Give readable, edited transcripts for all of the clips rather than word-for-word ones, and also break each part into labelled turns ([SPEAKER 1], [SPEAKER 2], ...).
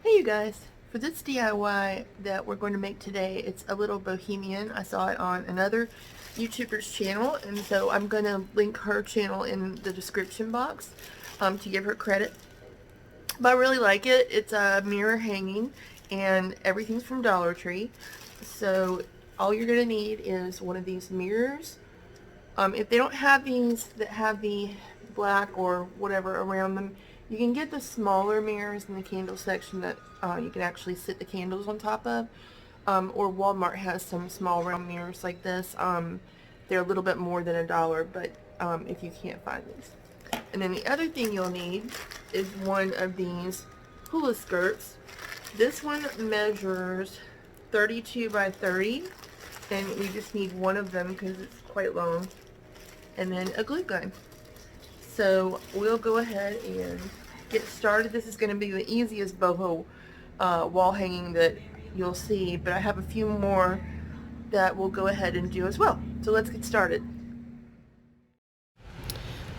[SPEAKER 1] Hey you guys, for this DIY that we're going to make today, it's a little bohemian. I saw it on another YouTuber's channel, and so I'm going to link her channel in the description box to give her credit. But I really like it. It's a mirror hanging, and everything's from Dollar Tree. So all you're going to need is one of these mirrors. If they don't have these that have the black or whatever around them, you can get the smaller mirrors in the candle section that you can actually sit the candles on top of. Or Walmart has some small round mirrors like this. They're a little bit more than $1, but if you can't find these. And then the other thing you'll need is one of these hula skirts. This one measures 32 by 30, and we just need one of them because it's quite long. And then a glue gun. So we'll go ahead and get started. This is going to be the easiest boho wall hanging that you'll see, but I have a few more that we'll go ahead and do as well. So let's get started.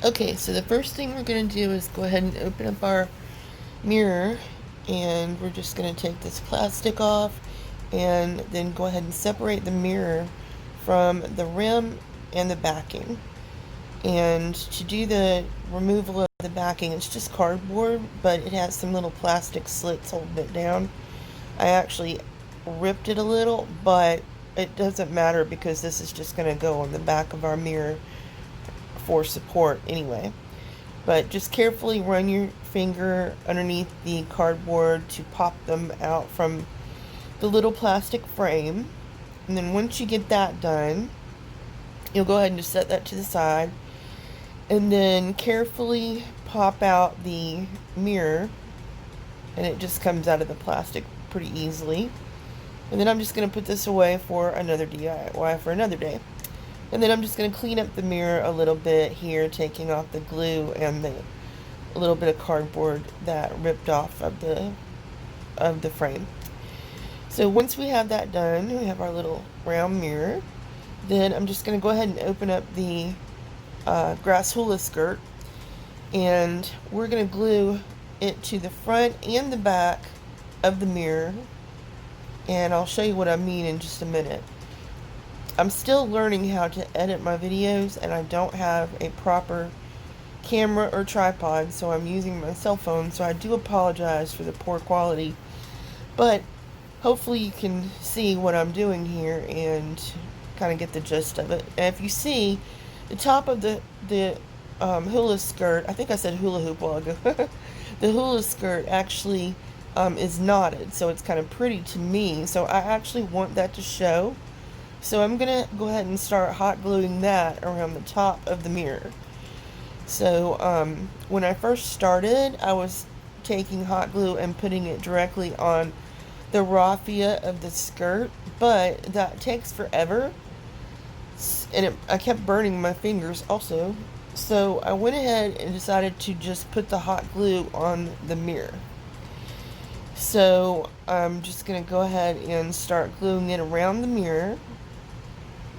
[SPEAKER 1] Okay, so the first thing we're going to do is go ahead and open up our mirror, and we're just going to take this plastic off and then go ahead and separate the mirror from the rim and the backing. And to do the removal of the backing, it's just cardboard, but it has some little plastic slits holding it down. I actually ripped it a little, but it doesn't matter because this is just going to go on the back of our mirror for support anyway. But just carefully run your finger underneath the cardboard to pop them out from the little plastic frame. And then once you get that done, you'll go ahead and just set that to the side. And then carefully pop out the mirror, and it just comes out of the plastic pretty easily. And then I'm just going to put this away for another DIY for another day. And then I'm just going to clean up the mirror a little bit here, taking off the glue and a little bit of cardboard that ripped off of the frame. So once we have that done, we have our little round mirror. Then I'm just going to go ahead and open up the grass hula skirt, and we're going to glue it to the front and the back of the mirror, and I'll show you what I mean in just a minute. I'm still learning how to edit my videos, and I don't have a proper camera or tripod, so I'm using my cell phone, so I do apologize for the poor quality, but hopefully you can see what I'm doing here and kind of get the gist of it. And if you see, the top of the hula skirt, I think I said hula hoop a while ago, the hula skirt actually is knotted, so it's kind of pretty to me, so I actually want that to show. So I'm going to go ahead and start hot gluing that around the top of the mirror. So when I first started, I was taking hot glue and putting it directly on the raffia of the skirt, but that takes forever. And I kept burning my fingers also, so I went ahead and decided to just put the hot glue on the mirror. So I'm just going to go ahead and start gluing it around the mirror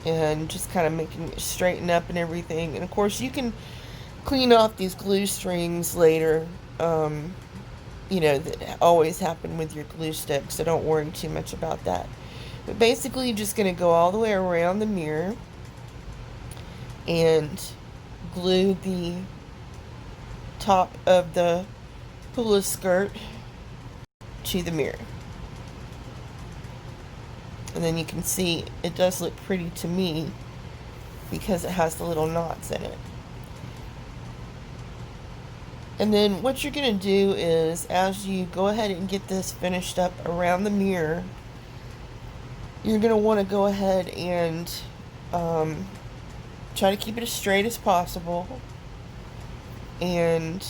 [SPEAKER 1] and just kind of making it straighten up and everything. And of course you can clean off these glue strings later, you know, that always happen with your glue stick, so don't worry too much about that. But basically you're just going to go all the way around the mirror and glue the top of the hula skirt to the mirror. And then you can see it does look pretty to me because it has the little knots in it. And then what you're going to do is, as you go ahead and get this finished up around the mirror, you're going to want to go ahead and try to keep it as straight as possible. And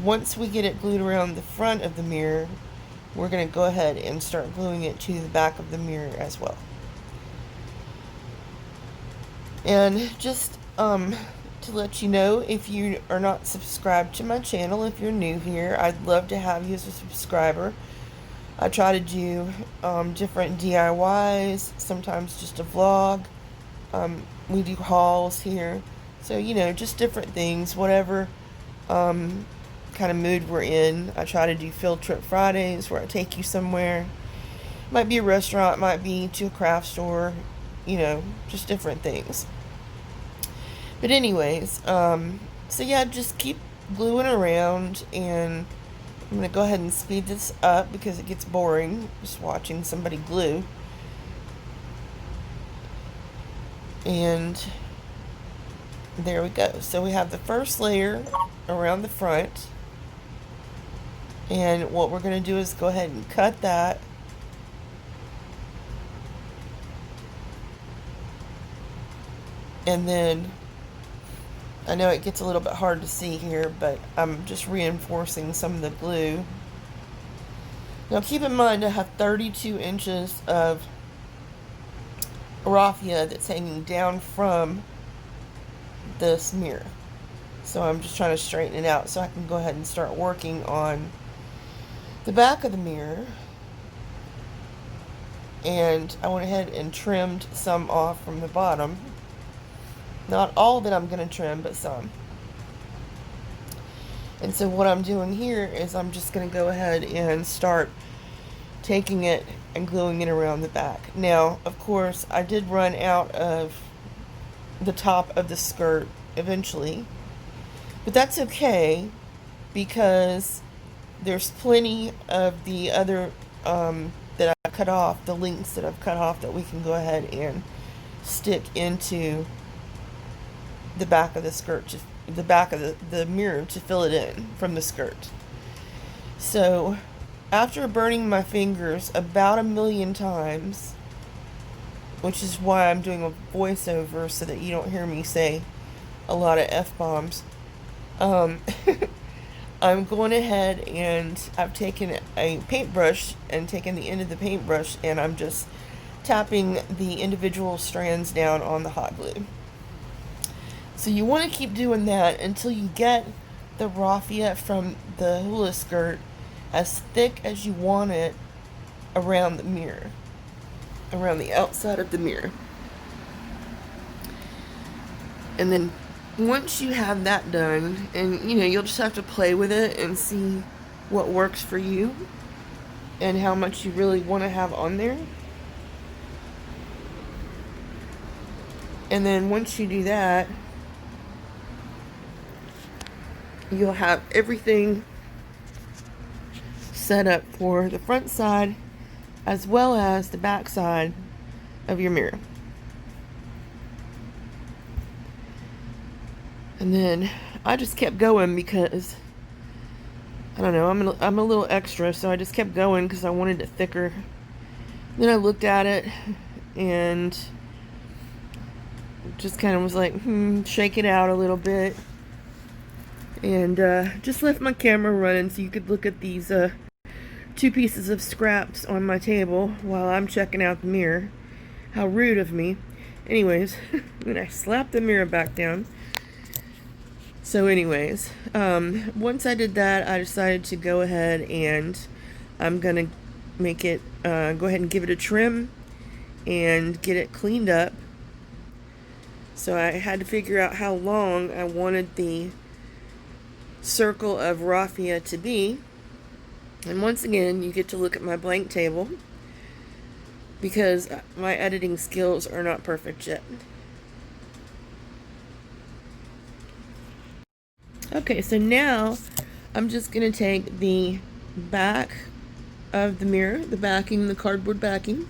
[SPEAKER 1] once we get it glued around the front of the mirror, we're going to go ahead and start gluing it to the back of the mirror as well. And just to let you know, if you are not subscribed to my channel, if you're new here, I'd love to have you as a subscriber. I try to do different DIYs, sometimes just a vlog. We do hauls here, so you know, just different things, whatever kind of mood we're in. I try to do field trip Fridays where I take you somewhere. Might be a restaurant, might be to a craft store, you know, just different things. But anyways, so yeah, just keep gluing around, and I'm going to go ahead and speed this up because it gets boring just watching somebody glue. And there we go. So we have the first layer around the front. And what we're going to do is go ahead and cut that. And then, I know it gets a little bit hard to see here, but I'm just reinforcing some of the glue. Now keep in mind I have 32 inches of raffia that's hanging down from this mirror. So I'm just trying to straighten it out so I can go ahead and start working on the back of the mirror. And I went ahead and trimmed some off from the bottom. Not all that I'm going to trim, but some. And so what I'm doing here is I'm just going to go ahead and start taking it and gluing it around the back. Now, of course, I did run out of the top of the skirt eventually, but that's okay because there's plenty of the other that I cut off, the links that I've cut off, that we can go ahead and stick into the back of the skirt, to the back of the mirror, to fill it in from the skirt. So after burning my fingers about 1,000,000 times, which is why I'm doing a voiceover so that you don't hear me say a lot of F-bombs, I'm going ahead and I've taken a paintbrush and taken the end of the paintbrush, and I'm just tapping the individual strands down on the hot glue. So you want to keep doing that until you get the raffia from the hula skirt as thick as you want it around the mirror, around the outside of the mirror. And then once you have that done, and you know, you'll just have to play with it and see what works for you and how much you really want to have on there. And then once you do that, you'll have everything set up for the front side as well as the back side of your mirror. And then I just kept going because, I don't know, I'm a little extra, so I just kept going because I wanted it thicker. Then I looked at it and just kind of was like, shake it out a little bit. And just left my camera running so you could look at these 2 pieces of scraps on my table while I'm checking out the mirror. How rude of me. Anyways, then I slapped the mirror back down. So anyways, once I did that, I decided to go ahead and I'm gonna make it, go ahead and give it a trim and get it cleaned up. So I had to figure out how long I wanted the circle of raffia to be. And once again, you get to look at my blank table because my editing skills are not perfect yet. Okay, so now I'm just going to take the back of the mirror, the backing, the cardboard backing,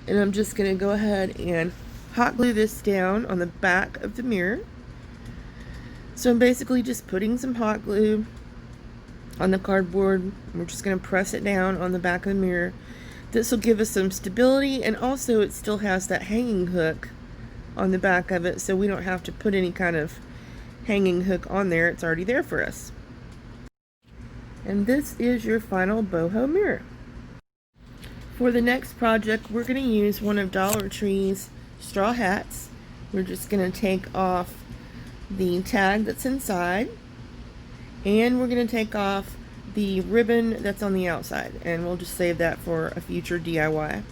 [SPEAKER 1] and I'm just going to go ahead and hot glue this down on the back of the mirror. So I'm basically just putting some hot glue on the cardboard. We're just going to press it down on the back of the mirror. This will give us some stability, and also it still has that hanging hook on the back of it, so we don't have to put any kind of hanging hook on there. It's already there for us. And this is your final boho mirror. For the next project, we're going to use one of Dollar Tree's straw hats. We're just going to take off the tag that's inside, and we're going to take off the ribbon that's on the outside, and we'll just save that for a future DIY.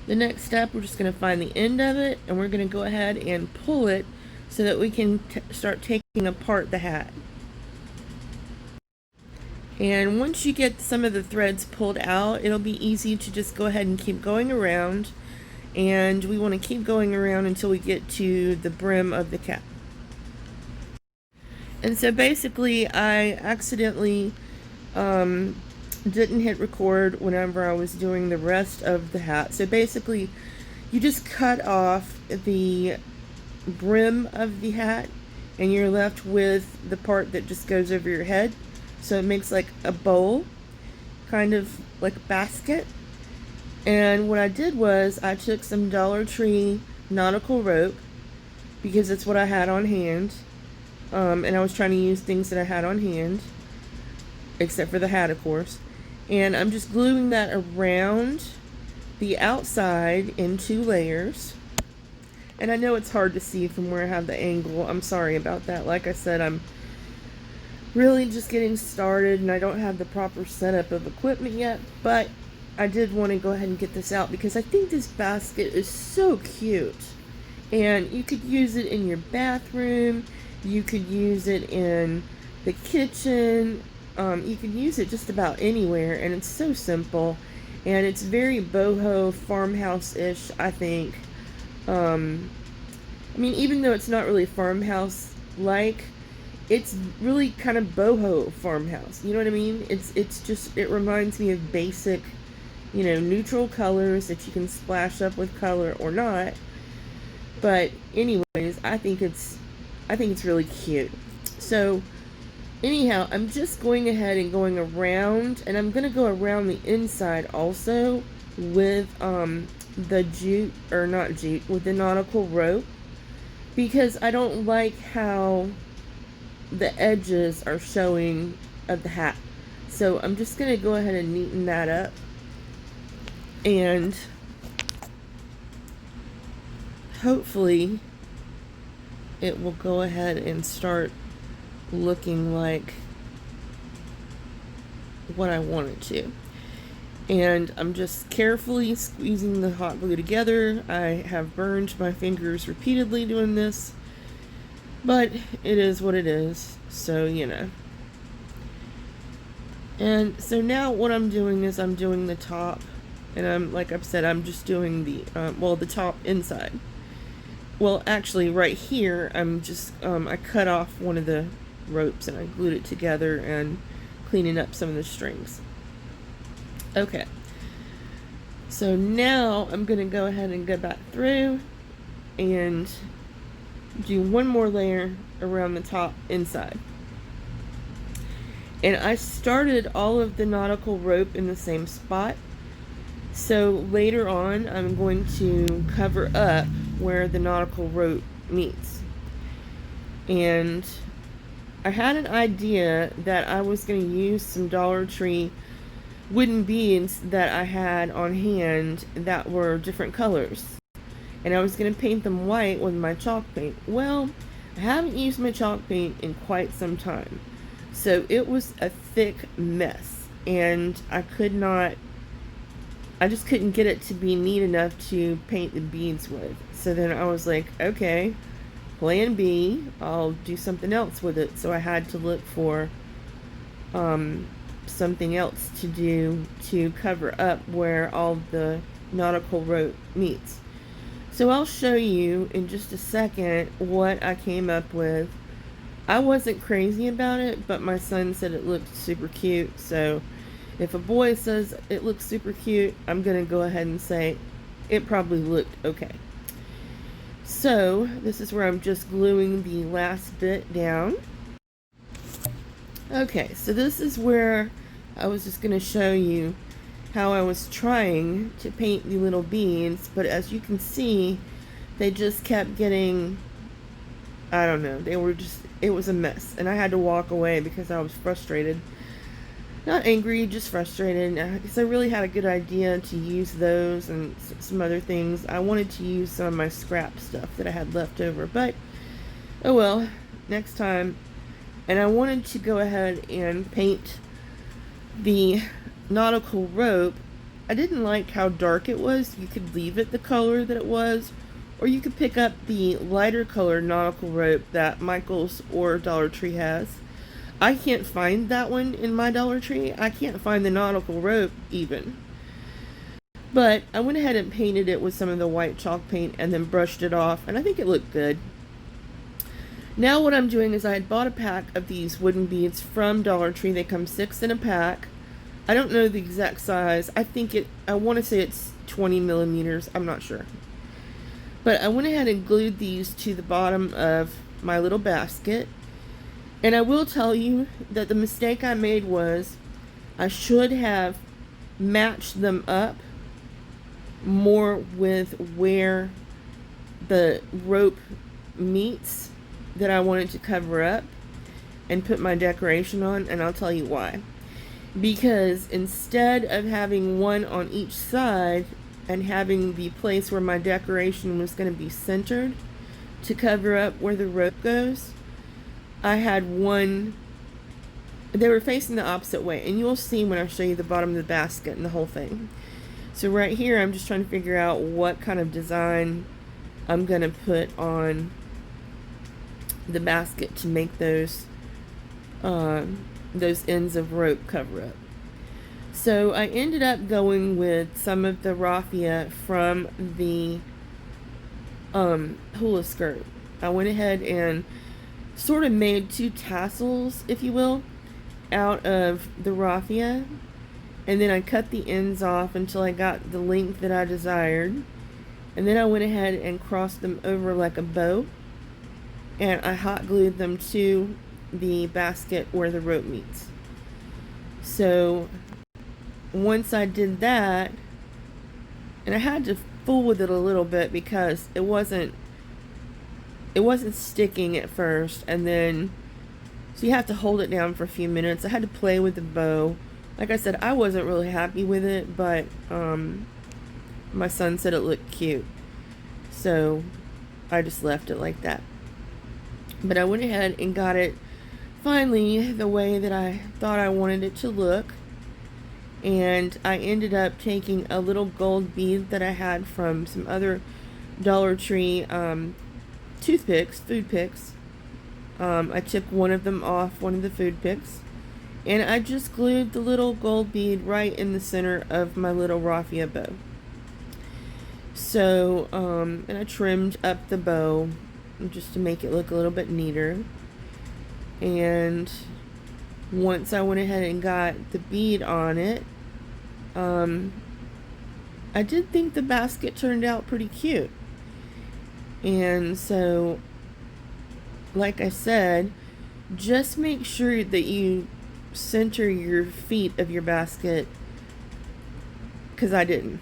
[SPEAKER 1] The next step, we're just going to find the end of it, and we're going to go ahead and pull it so that we can start taking apart the hat. And once you get some of the threads pulled out, it'll be easy to just go ahead and keep going around. And we want to keep going around until we get to the brim of the cap. And so basically I accidentally didn't hit record whenever I was doing the rest of the hat. So basically you just cut off the brim of the hat and you're left with the part that just goes over your head. So it makes like a bowl, kind of like a basket. And what I did was I took some Dollar Tree nautical rope, because it's what I had on hand. And I was trying to use things that I had on hand, except for the hat, of course. And I'm just gluing that around the outside in 2 layers. And I know it's hard to see from where I have the angle. I'm sorry about that. Like I said, I'm really just getting started and I don't have the proper setup of equipment yet, but I did want to go ahead and get this out because I think this basket is so cute. And you could use it in your bathroom, you could use it in the kitchen, you could use it just about anywhere, and it's so simple and it's very boho farmhouse-ish, I think. I mean, even though it's not really farmhouse like, it's really kind of boho farmhouse, you know what I mean? It's just, it reminds me of basic, you know, neutral colors that you can splash up with color or not. But anyways, I think it's really cute. So anyhow, I'm just going ahead and going around, and I'm gonna go around the inside also with the jute, or not jute, with the nautical rope, because I don't like how the edges are showing of the hat. So I'm just gonna go ahead and neaten that up, and hopefully it will go ahead and start looking like what I want it to. And I'm just carefully squeezing the hot glue together. I have burned my fingers repeatedly doing this, but it is what it is, so you know. And so now what I'm doing is I'm doing the top, and I'm, like I've said, I'm just doing the the top inside. Well, actually right here I'm just I cut off one of the ropes and I glued it together and cleaning up some of the strings. Okay, so now I'm gonna go ahead and go back through and do one more layer around the top inside. And I started all of the nautical rope in the same spot, so later on I'm going to cover up where the nautical rope meets. And I had an idea that I was going to use some Dollar Tree wooden beads that I had on hand that were different colors, and I was going to paint them white with my chalk paint. Well, I haven't used my chalk paint in quite some time, so it was a thick mess, and I just couldn't get it to be neat enough to paint the beads with. So then I was like, okay, plan B, I'll do something else with it. So I had to look for something else to do to cover up where all the nautical rope meets. So I'll show you in just a second what I came up with. I wasn't crazy about it, but my son said it looked super cute. So if a boy says it looks super cute, I'm gonna go ahead and say it probably looked okay. So this is where I'm just gluing the last bit down. Okay, so this is where I was just gonna show you how I was trying to paint the little beads, but as you can see, they just kept getting, I don't know, it was a mess, and I had to walk away because I was frustrated. Not angry, just frustrated, because I really had a good idea to use those and some other things. I wanted to use some of my scrap stuff that I had left over, but oh well, next time. And I wanted to go ahead and paint the nautical rope. I didn't like how dark it was. You could leave it the color that it was, or you could pick up the lighter colored nautical rope that Michael's or Dollar Tree has. I can't find that one in my Dollar Tree. I can't find the nautical rope even. But I went ahead and painted it with some of the white chalk paint and then brushed it off, and I think it looked good. Now what I'm doing is I had bought a pack of these wooden beads from Dollar Tree. They come 6 in a pack. I don't know the exact size. I want to say it's 20 millimeters. I'm not sure. But I went ahead and glued these to the bottom of my little basket. And I will tell you that the mistake I made was I should have matched them up more with where the rope meets that I wanted to cover up and put my decoration on, and I'll tell you why. Because instead of having one on each side and having the place where my decoration was going to be centered to cover up where the rope goes, I had one, they were facing the opposite way, and you'll see when I show you the bottom of the basket and the whole thing. So right here I'm just trying to figure out what kind of design I'm going to put on the basket to make those ends of rope cover up. So I ended up going with some of the raffia from the hula skirt. I went ahead and sort of made 2 tassels, if you will, out of the raffia, and then I cut the ends off until I got the length that I desired, and then I went ahead and crossed them over like a bow, and I hot glued them to the basket where the rope meets. So once I did that, and I had to fool with it a little bit because it wasn't sticking at first, and then so you have to hold it down for a few minutes. I had to play with the bow. Like I said, I wasn't really happy with it, but my son said it looked cute, so I just left it like that. But I went ahead and got it finally the way that I thought I wanted it to look, and I ended up taking a little gold bead that I had from some other Dollar Tree food picks. I took one of them off one of the food picks, and I just glued the little gold bead right in the center of my little raffia bow. So and I trimmed up the bow just to make it look a little bit neater. And once I went ahead and got the bead on it, I did think the basket turned out pretty cute. And so, like I said, just make sure that you center your feet of your basket, because I didn't.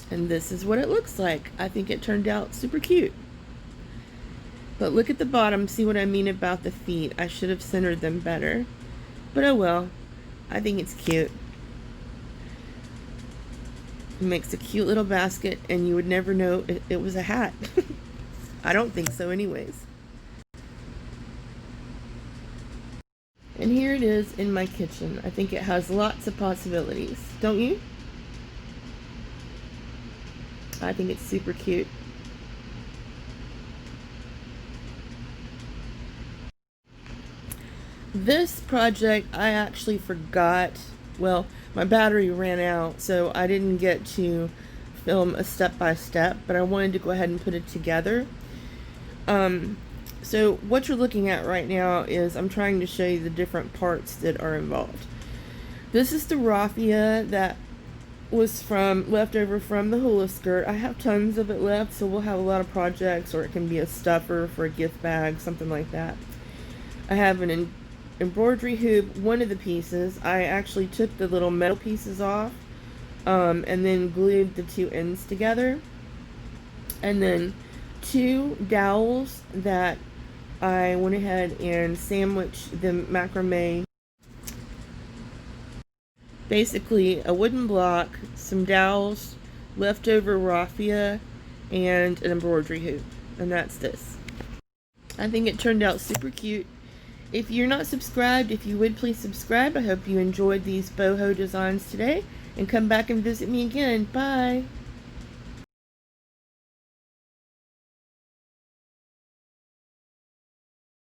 [SPEAKER 1] And this is what it looks like. I think it turned out super cute. But look at the bottom, see what I mean about the feet. I should have centered them better. But oh well, I think it's cute. It makes a cute little basket, and you would never know it was a hat. I don't think so anyways. And here it is in my kitchen. I think it has lots of possibilities. Don't you? I think it's super cute. This project I actually forgot. Well, my battery ran out, so I didn't get to film a step-by-step, but I wanted to go ahead and put it together. So what you're looking at right now is I'm trying to show you the different parts that are involved. This is the raffia that was left over from the hula skirt. I have tons of it left, so we'll have a lot of projects, or it can be a stuffer for a gift bag, something like that. I have an embroidery hoop, one of the pieces. I actually took the little metal pieces off and then glued the 2 ends together. And then 2 dowels that I went ahead and sandwiched the macrame. Basically a wooden block, some dowels, leftover raffia, and an embroidery hoop. And that's this. I think it turned out super cute. If you're not subscribed, if you would please subscribe. I hope you enjoyed these boho designs today, and come back and visit me again. Bye.